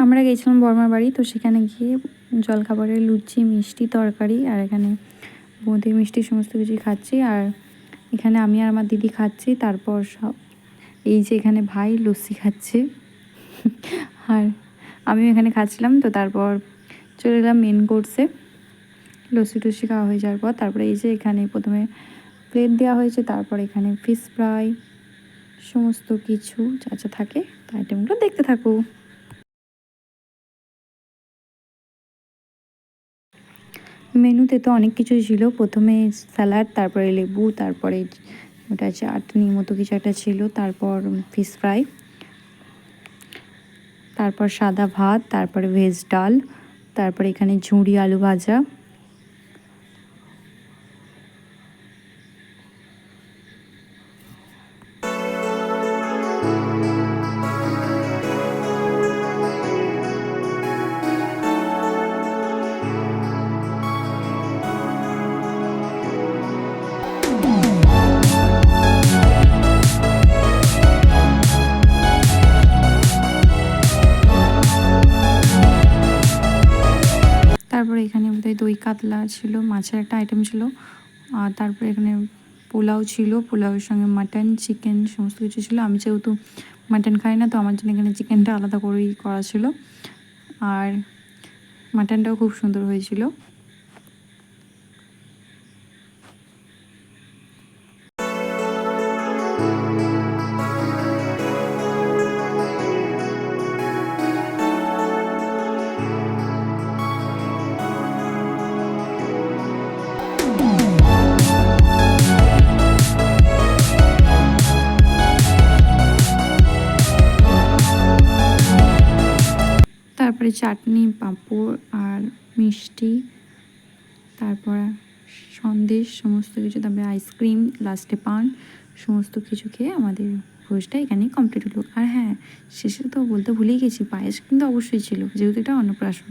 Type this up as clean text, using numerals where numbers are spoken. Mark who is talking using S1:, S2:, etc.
S1: আমরা গেছিলাম বর্মার বাড়ি, তো সেখানে গিয়ে জলখাবারে লুচি, মিষ্টি, তরকারি, আর এখানে বোঁদে মিষ্টি সমস্ত কিছুই খাচ্ছি। আর এখানে আমি আর আমার দিদি খাচ্ছি। তারপর সব এই যে এখানে ভাই লস্যি খাচ্ছে আর আমিও এখানে খাচ্ছিলাম। তো তারপর চলে এলাম মেন কোর্সে। লস্যি টস্যি খাওয়া হয়ে যাওয়ার পর তারপরে এই যে এখানে প্রথমে প্লেট দেওয়া হয়েছে, তারপর এখানে ফিশ ফ্রাই সমস্ত কিছু যা যা থাকে আইটেমগুলো দেখতে থাকো। মেনুতে তো অনেক কিছুই ছিল। প্রথমে স্যালাড, তারপরে লেবু, তারপরে ওটা চাটনি মতো কিছু একটা ছিল, তারপর ফিশ ফ্রাই, তারপর সাদা ভাত, তারপরে ভেজ ডাল, তারপরে এখানে ঝুড়ি আলু ভাজা। তারপরে এখানে বোধহয় দই কাতলা ছিল, মাছের একটা আইটেম ছিল। আর তারপরে এখানে পোলাও ছিল, পোলাওয়ের সঙ্গে মাটন, চিকেন সমস্ত কিছু ছিল। আমি যেহেতু মাটন খাই না, তো আমার জন্য এখানে চিকেনটা আলাদা করেই করা ছিল। আর মাটনটাও খুব সুন্দর হয়েছিল। তারপরে চাটনি, পাঁপড় আর মিষ্টি, তারপর সন্দেশ সমস্ত কিছু, তারপরে আইসক্রিম, লাস্টে পান সমস্ত কিছু খেয়ে আমাদের ভোজটা এখানেই কমপ্লিট হলো। আর হ্যাঁ, শেষে তো বলতে ভুলেই গেছি, পায়েস কিন্তু অবশ্যই ছিল যেহেতু এটা অন্নপ্রাশন।